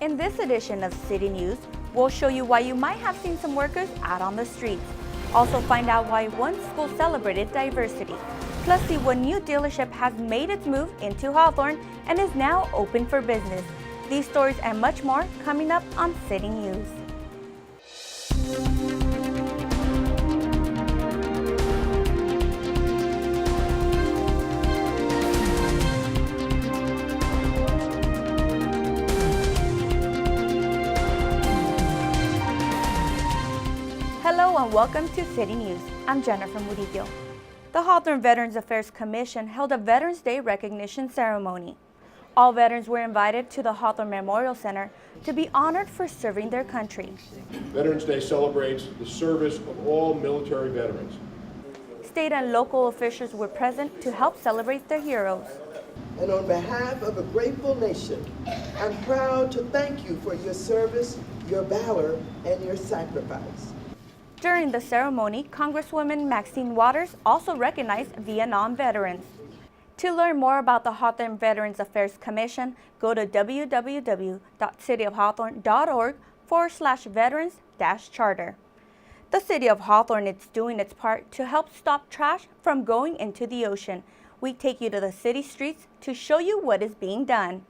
In this edition of City News, we'll show you why you might have seen some workers out on the streets. Also find out why one school celebrated diversity. Plus see what new dealership has made its move into Hawthorne and is now open for business. These stories and much more coming up on City News. Hello and welcome to City News. I'm Jennifer Murillo. The Hawthorne Veterans Affairs Commission held a Veterans Day recognition ceremony. All veterans were invited to the Hawthorne Memorial Center to be honored for serving their country. Veterans Day celebrates the service of all military veterans. State and local officials were present to help celebrate their heroes. And on behalf of a grateful nation, I'm proud to thank you for your service, your valor, and your sacrifice. During the ceremony, Congresswoman Maxine Waters also recognized Vietnam veterans. To learn more about the Hawthorne Veterans Affairs Commission, go to www.cityofhawthorne.org/veterans-charter. The City of Hawthorne is doing its part to help stop trash from going into the ocean. We take you to the city streets to show you what is being done.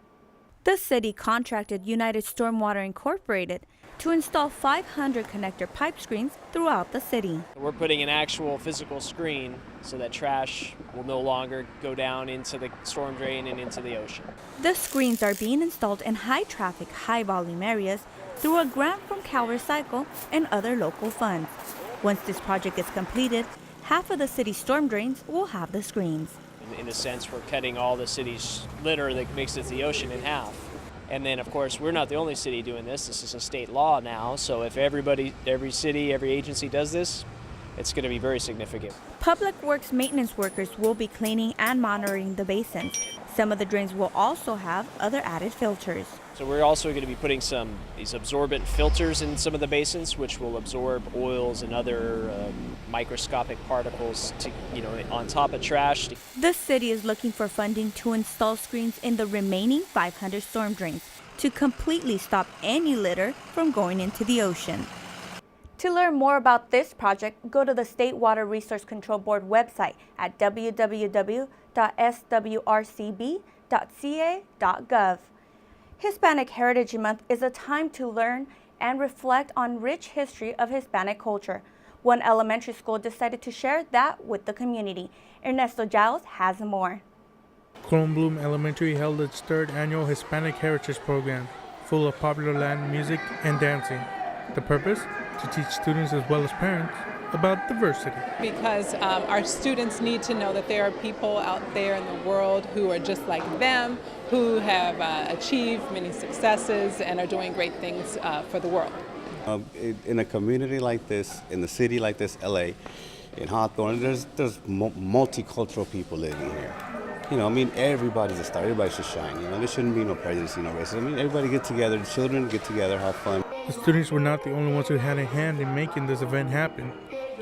The city contracted United Stormwater Incorporated to install 500 connector pipe screens throughout the city. We're putting an actual physical screen so that trash will no longer go down into the storm drain and into the ocean. The screens are being installed in high-traffic, high-volume areas through a grant from Cal Recycle and other local funds. Once this project is completed, half of the city's storm drains will have the screens. In a sense, we're cutting all the city's litter that makes it to the ocean in half. And then, of course, we're not the only city doing this. This is a state law now. So if everybody, every city, every agency does this, it's going to be very significant. Public Works maintenance workers will be cleaning and monitoring the basins. Some of the drains will also have other added filters. So we're also going to be putting these absorbent filters in some of the basins, which will absorb oils and other microscopic particles on top of trash. The city is looking for funding to install screens in the remaining 500 storm drains to completely stop any litter from going into the ocean. To learn more about this project, go to the State Water Resource Control Board website at www.swrcb.ca.gov. Hispanic Heritage Month is a time to learn and reflect on rich history of Hispanic culture. One elementary school decided to share that with the community. Ernesto Giles has more. Bloom Elementary held its third annual Hispanic Heritage Program, full of popular Latin music and dancing. The purpose? To teach students as well as parents about diversity. Because our students need to know that there are people out there in the world who are just like them, who have achieved many successes and are doing great things for the world. In a community like this, in the city like this, LA, in Hawthorne, there's multicultural people living here. Everybody's a star, everybody should shine. There shouldn't be no prejudice, no racism. Everybody get together, the children get together, have fun. The students were not the only ones who had a hand in making this event happen.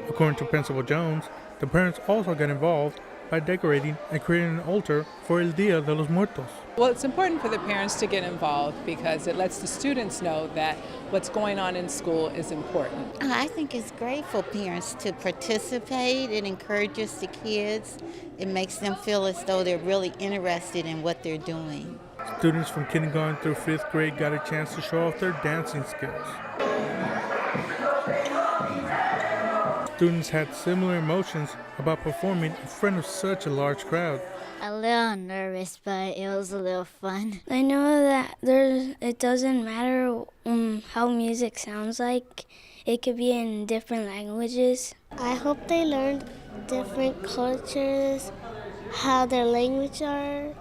According to Principal Jones, the parents also got involved by decorating and creating an altar for El Dia de los Muertos. Well, it's important for the parents to get involved because it lets the students know that what's going on in school is important. I think it's great for parents to participate. It encourages the kids. It makes them feel as though they're really interested in what they're doing. Students from kindergarten through 5th grade got a chance to show off their dancing skills. Students had similar emotions about performing in front of such a large crowd. A little nervous, but it was a little fun. I know that it doesn't matter how music sounds like. It could be in different languages. I hope they learned different cultures, how their language are,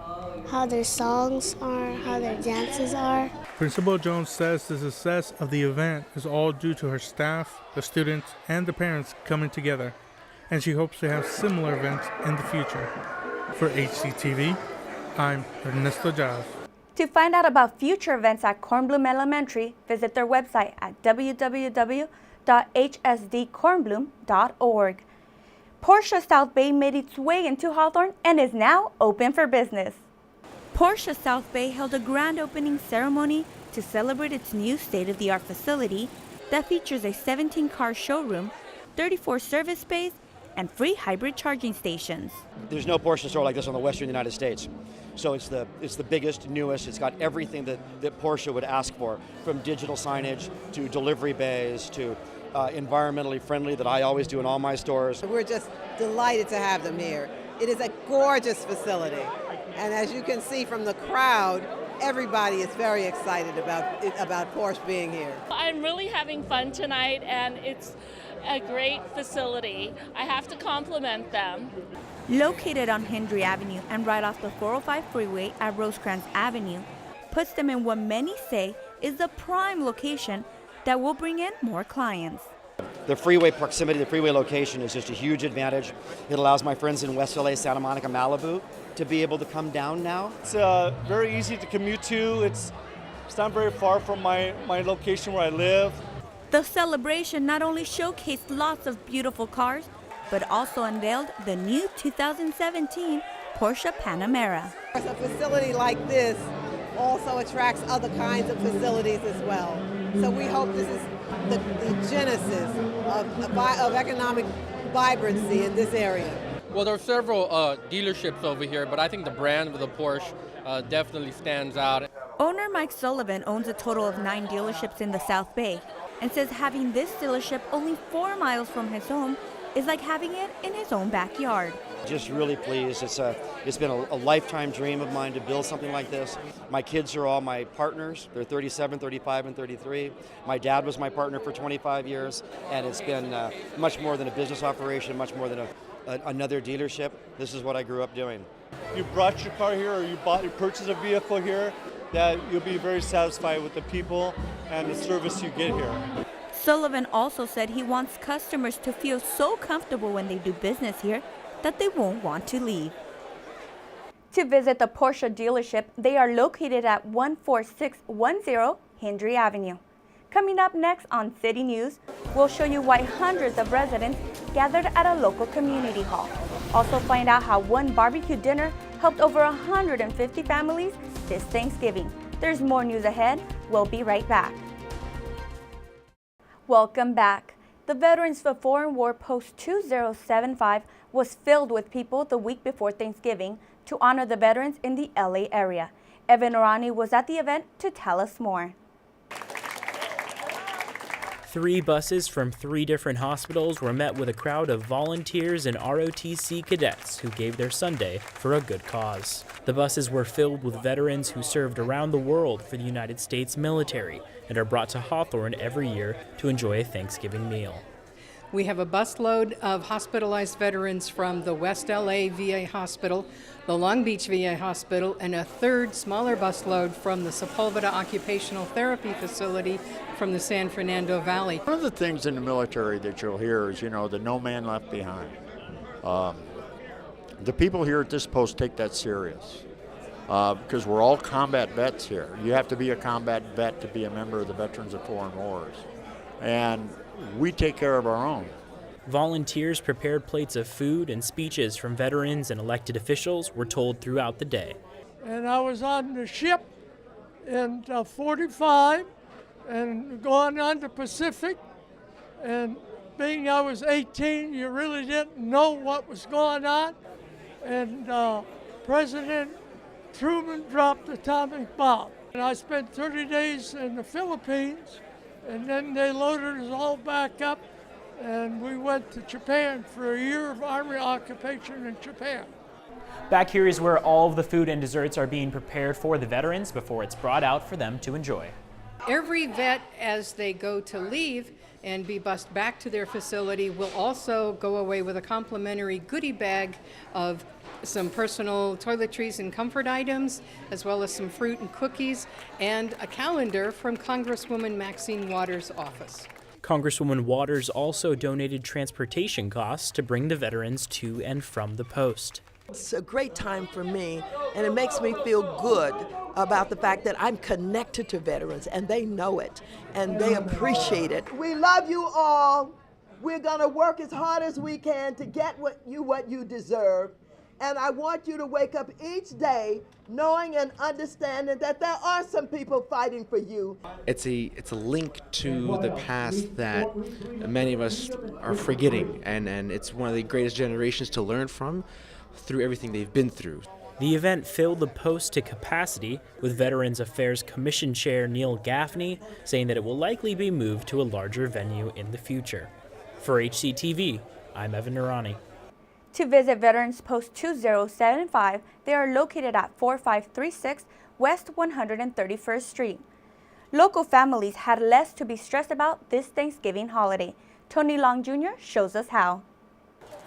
how their songs are, how their dances are. Principal Jones says the success of the event is all due to her staff, the students, and the parents coming together, and she hopes to have similar events in the future. For HCTV, I'm Ernesto Giles. To find out about future events at Kornblum Elementary, visit their website at www.hsdkornblum.org. Porsche South Bay made its way into Hawthorne and is now open for business. Porsche South Bay held a grand opening ceremony to celebrate its new state-of-the-art facility that features a 17-car showroom, 34 service bays, and free hybrid charging stations. There's no Porsche store like this on the western United States. So it's the biggest, newest. It's got everything that Porsche would ask for, from digital signage to delivery bays to environmentally friendly that I always do in all my stores. We're just delighted to have them here. It is a gorgeous facility. And as you can see from the crowd, everybody is very excited about Porsche being here. I'm really having fun tonight, and it's a great facility. I have to compliment them. Located on Hendry Avenue and right off the 405 freeway at Rosecrans Avenue, puts them in what many say is the prime location that will bring in more clients. The freeway proximity, the freeway location is just a huge advantage. It allows my friends in West LA, Santa Monica, Malibu to be able to come down now. It's very easy to commute to. It's not very far from my location where I live. The celebration not only showcased lots of beautiful cars, but also unveiled the new 2017 Porsche Panamera. A facility like this also attracts other kinds of facilities as well. So we hope this is the genesis of economic vibrancy in this area. Well, there are several dealerships over here, but I think the brand of the Porsche definitely stands out. Owner Mike Sullivan owns a total of 9 dealerships in the South Bay and says having this dealership only 4 miles from his home is like having it in his own backyard. Just really pleased. It's been a lifetime dream of mine to build something like this. My kids are all my partners. They're 37, 35, and 33. My dad was my partner for 25 years, and it's been much more than a business operation, much more than another dealership. This is what I grew up doing. You brought your car here, or you purchased a vehicle here, that you'll be very satisfied with the people and the service you get here. Sullivan also said he wants customers to feel so comfortable when they do business here that they won't want to leave. To visit the Porsche dealership, they are located at 14610 Hendry Avenue. Coming up next on City News, we'll show you why hundreds of residents gathered at a local community hall. Also find out how one barbecue dinner helped over 150 families this Thanksgiving. There's more news ahead. We'll be right back. Welcome back. The Veterans for Foreign War Post 2075 was filled with people the week before Thanksgiving to honor the veterans in the LA area. Evan Orani was at the event to tell us more. 3 buses from 3 different hospitals were met with a crowd of volunteers and ROTC cadets who gave their Sunday for a good cause. The buses were filled with veterans who served around the world for the United States military and are brought to Hawthorne every year to enjoy a Thanksgiving meal. We have a busload of hospitalized veterans from the West LA VA Hospital, the Long Beach VA Hospital, and a third smaller busload from the Sepulveda Occupational Therapy Facility from the San Fernando Valley. One of the things in the military that you'll hear is, the no man left behind. The people here at this post take that serious because we're all combat vets here. You have to be a combat vet to be a member of the Veterans of Foreign Wars. And we take care of our own. Volunteers prepared plates of food and speeches from veterans and elected officials were told throughout the day. And I was on the ship in 45 and going on the Pacific, and being I was 18, you really didn't know what was going on, and President Truman dropped the atomic bomb. And I spent 30 days in the Philippines, and then they loaded us all back up, and we went to Japan for a year of Army occupation in Japan. Back here is where all of the food and desserts are being prepared for the veterans before it's brought out for them to enjoy. Every vet, as they go to leave and be bused back to their facility, will also go away with a complimentary goodie bag of some personal toiletries and comfort items, as well as some fruit and cookies, and a calendar from Congresswoman Maxine Waters' office. Congresswoman Waters also donated transportation costs to bring the veterans to and from the post. It's a great time for me, and it makes me feel good about the fact that I'm connected to veterans, and they know it, and they appreciate it. We love you all. We're going to work as hard as we can to get what you deserve. And I want you to wake up each day knowing and understanding that there are some people fighting for you. It's a link to the past that many of us are forgetting, and it's one of the greatest generations to learn from through everything they've been through. The event filled the post to capacity, with Veterans Affairs Commission Chair Neil Gaffney saying that it will likely be moved to a larger venue in the future. For HCTV, I'm Evan Nurani. To visit Veterans Post 2075, they are located at 4536 West 131st Street. Local families had less to be stressed about this Thanksgiving holiday. Tony Long Jr. shows us how.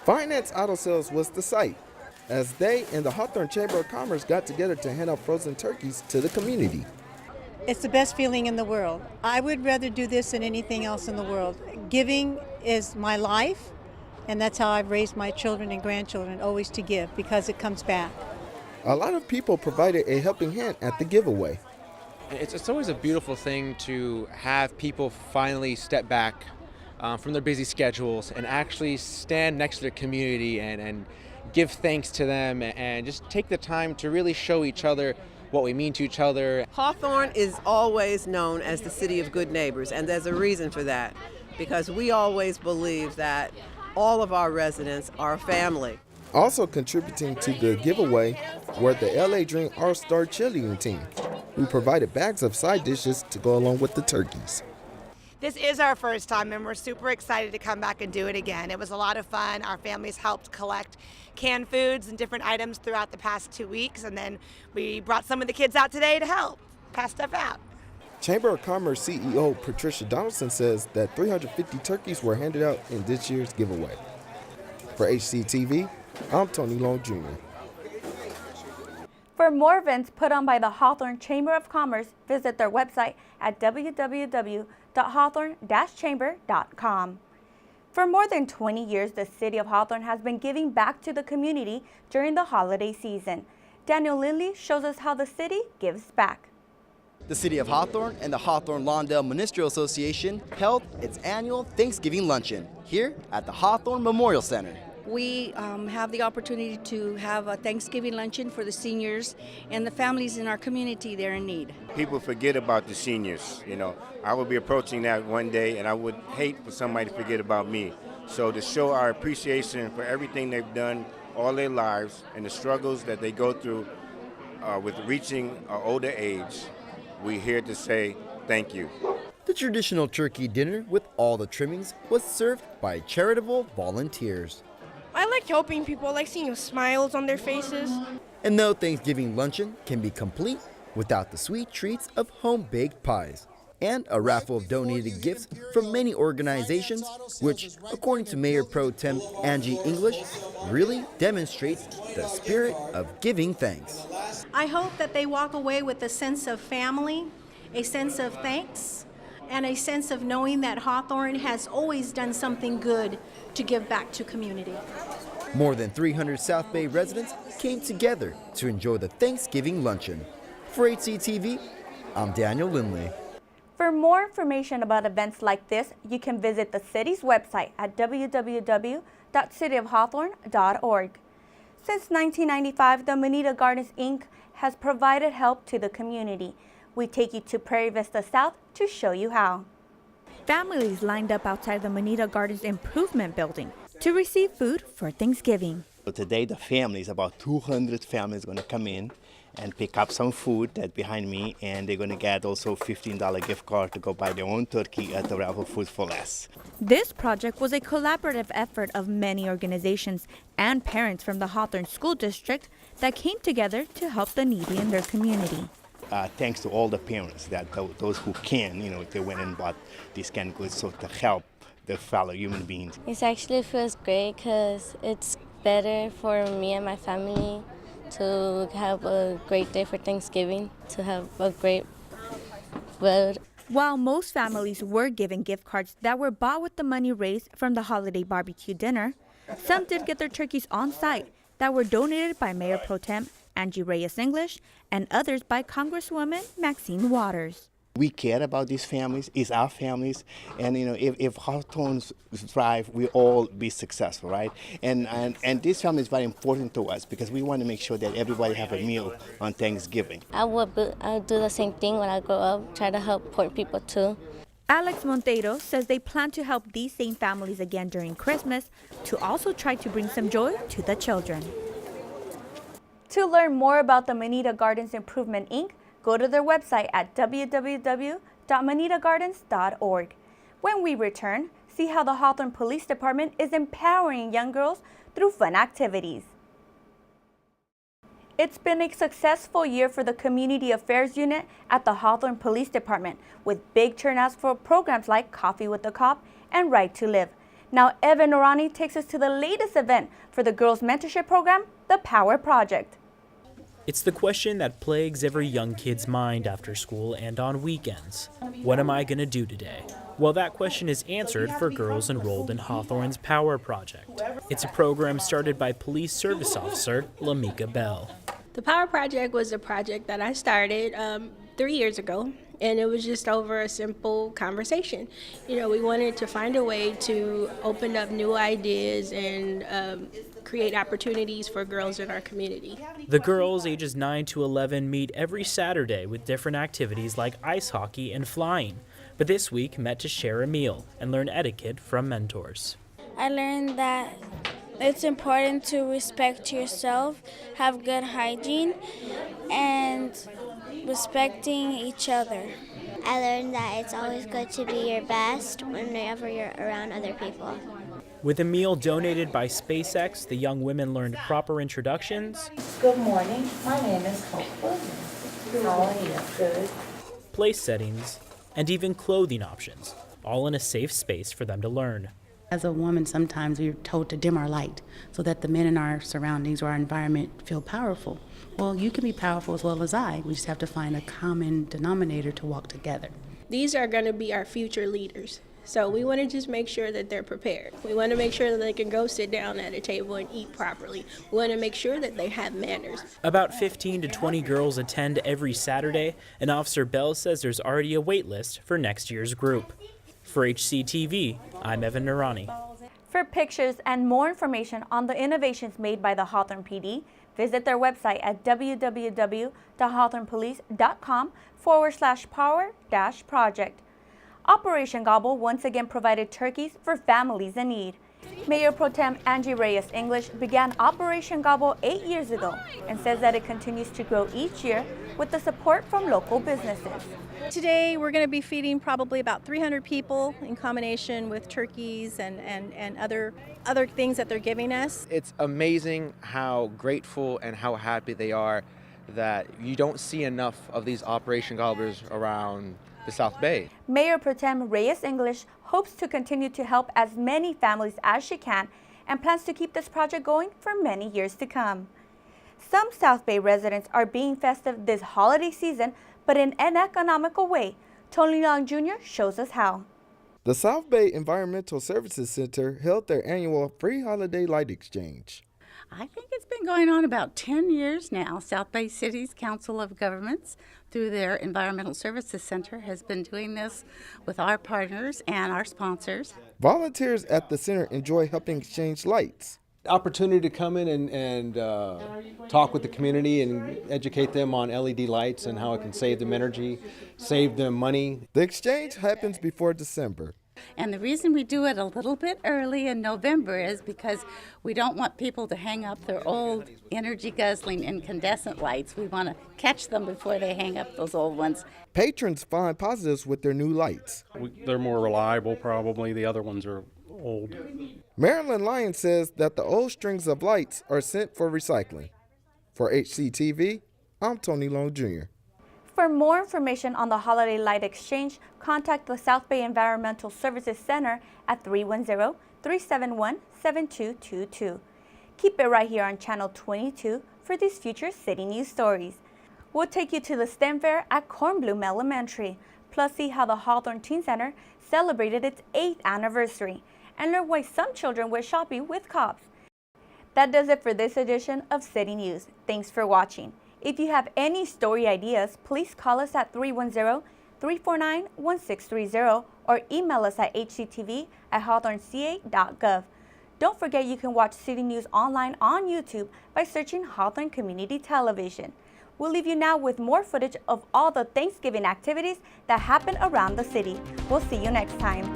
Finance Auto Sales was the site, as they and the Hawthorne Chamber of Commerce got together to hand out frozen turkeys to the community. It's the best feeling in the world. I would rather do this than anything else in the world. Giving is my life, and that's how I've raised my children and grandchildren, always to give, because it comes back. A lot of people provided a helping hand at the giveaway. It's always a beautiful thing to have people finally step back from their busy schedules and actually stand next to their community and give thanks to them and just take the time to really show each other what we mean to each other. Hawthorne is always known as the city of good neighbors, and there's a reason for that, because we always believe that all of our residents are family. Also contributing to the giveaway were the LA Dream All-Star cheerleading team, who provided bags of side dishes to go along with the turkeys. This is our first time, and we're super excited to come back and do it again. It was a lot of fun. Our families helped collect canned foods and different items throughout the past 2 weeks, and then we brought some of the kids out today to help pass stuff out. Chamber of Commerce CEO Patricia Donaldson says that 350 turkeys were handed out in this year's giveaway. For HCTV, I'm Tony Long Jr. For more events put on by the Hawthorne Chamber of Commerce, visit their website at www.hawthorne-chamber.com. For more than 20 years, the city of Hawthorne has been giving back to the community during the holiday season. Daniel Lindley shows us how the city gives back. The City of Hawthorne and the Hawthorne-Lawndale Ministerial Association held its annual Thanksgiving Luncheon here at the Hawthorne Memorial Center. We have the opportunity to have a Thanksgiving luncheon for the seniors and the families in our community that are in need. People forget about the seniors. You know, I will be approaching that one day, and I would hate for somebody to forget about me. So to show our appreciation for everything they've done all their lives and the struggles that they go through with reaching an older age, we're here to say thank you. The traditional turkey dinner with all the trimmings was served by charitable volunteers. I like helping people. I like seeing smiles on their faces. And no Thanksgiving luncheon can be complete without the sweet treats of home-baked pies and a raffle of donated gifts from many organizations, which, according to Mayor Pro Tem Angie English, really demonstrates the spirit of giving thanks. I hope that they walk away with a sense of family, a sense of thanks, and a sense of knowing that Hawthorne has always done something good to give back to community. More than 300 South Bay residents came together to enjoy the Thanksgiving luncheon. For HCTV, I'm Daniel Lindley. For more information about events like this, you can visit the city's website at www.cityofhawthorne.org. Since 1995, the Moneta Gardens, Inc. has provided help to the community. We take you to Prairie Vista South to show you how. Families lined up outside the Moneta Gardens Improvement Building to receive food for Thanksgiving. So today the families, about 200 families, going to come in and pick up some food that's behind me, and they're going to get also $15 gift card to go buy their own turkey at the Raffle Food for Less. This project was a collaborative effort of many organizations and parents from the Hawthorne School District that came together to help the needy in their community. Thanks to all the parents, that those who can, they went and bought these canned goods so to help their fellow human beings. It actually feels great because it's better for me and my family to have a great day for Thanksgiving, to have a great food. While most families were given gift cards that were bought with the money raised from the holiday barbecue dinner, some did get their turkeys on site that were donated by Mayor Pro Tem Angie Reyes English and others by Congresswoman Maxine Waters. We care about these families. It's our families, and if Hawthorne's thrive, we all be successful, right? And this family is very important to us because we want to make sure that everybody have a meal on Thanksgiving. I'll do the same thing when I grow up, try to help poor people too. Alex Monteiro says they plan to help these same families again during Christmas to also try to bring some joy to the children. To learn more about the Moneta Gardens Improvement Inc., go to their website at www.monetagardens.org. When we return, see how the Hawthorne Police Department is empowering young girls through fun activities. It's been a successful year for the Community Affairs Unit at the Hawthorne Police Department, with big turnouts for programs like Coffee with the Cop and Right to Live. Now Evan Norani takes us to the latest event for the Girls Mentorship Program, the Power Project. It's the question that plagues every young kid's mind after school and on weekends. What am I going to do today? Well, that question is answered for girls enrolled in Hawthorne's Power Project. It's a program started by Police Service Officer Lamika Bell. The Power Project was a project that I started 3 years ago, and it was just over a simple conversation. We wanted to find a way to open up new ideas and create opportunities for girls in our community. The girls ages 9 to 11 meet every Saturday with different activities like ice hockey and flying, but this week met to share a meal and learn etiquette from mentors. I learned that it's important to respect yourself, have good hygiene, and respecting each other. I learned that it's always good to be your best whenever you're around other people. With a meal donated by SpaceX, the young women learned proper introductions. Good morning. My name is Hope Williams. How are you? Good. Place settings, and even clothing options, all in a safe space for them to learn. As a woman, sometimes we're told to dim our light so that the men in our surroundings or our environment feel powerful. Well, you can be powerful as well as I. We just have to find a common denominator to walk together. These are going to be our future leaders. So we want to just make sure that they're prepared. We want to make sure that they can go sit down at a table and eat properly. We want to make sure that they have manners. About 15 to 20 girls attend every Saturday, and Officer Bell says there's already a wait list for next year's group. For HCTV, I'm Evan Norani. For pictures and more information on the innovations made by the Hawthorne PD, visit their website at www.hawthornepolice.com/power-project. Operation Gobble once again provided turkeys for families in need. Mayor Pro Tem Angie Reyes English began Operation Gobble 8 years ago and says that it continues to grow each year with the support from local businesses. Today we're going to be feeding probably about 300 people in combination with turkeys and other things that they're giving us. It's amazing how grateful and how happy they are that you don't see enough of these Operation Gobblers around the South Bay. Mayor Pro Tem Reyes English hopes to continue to help as many families as she can and plans to keep this project going for many years to come. Some South Bay residents are being festive this holiday season, but in an economical way. Tony Long Jr. shows us how. The South Bay Environmental Services Center held their annual free holiday light exchange. I think it's been going on about 10 years now. South Bay City's Council of Governments, through their Environmental Services Center, has been doing this with our partners and our sponsors. Volunteers at the center enjoy helping exchange lights. Opportunity to come in and talk with the community and educate them on LED lights and how it can save them energy, save them money. The exchange happens before December. And the reason we do it a little bit early in November is because we don't want people to hang up their old energy-guzzling incandescent lights. We want to catch them before they hang up those old ones. Patrons find positives with their new lights. They're more reliable, probably. The other ones are old. Marilyn Lyon says that the old strings of lights are sent for recycling. For HCTV, I'm Tony Long Jr. For more information on the Holiday Light Exchange, contact the South Bay Environmental Services Center at 310-371-7222. Keep it right here on Channel 22 for these future city news stories. We'll take you to the STEM fair at Kornblum Elementary, plus see how the Hawthorne Teen Center celebrated its 8th anniversary, and learn why some children went shopping with cops. That does it for this edition of City News. Thanks for watching. If you have any story ideas, please call us at 349-1630 or email us at hctv@hawthorneca.gov. Don't forget you can watch City News online on YouTube by searching Hawthorne Community Television. We'll leave you now with more footage of all the Thanksgiving activities that happen around the city. We'll see you next time.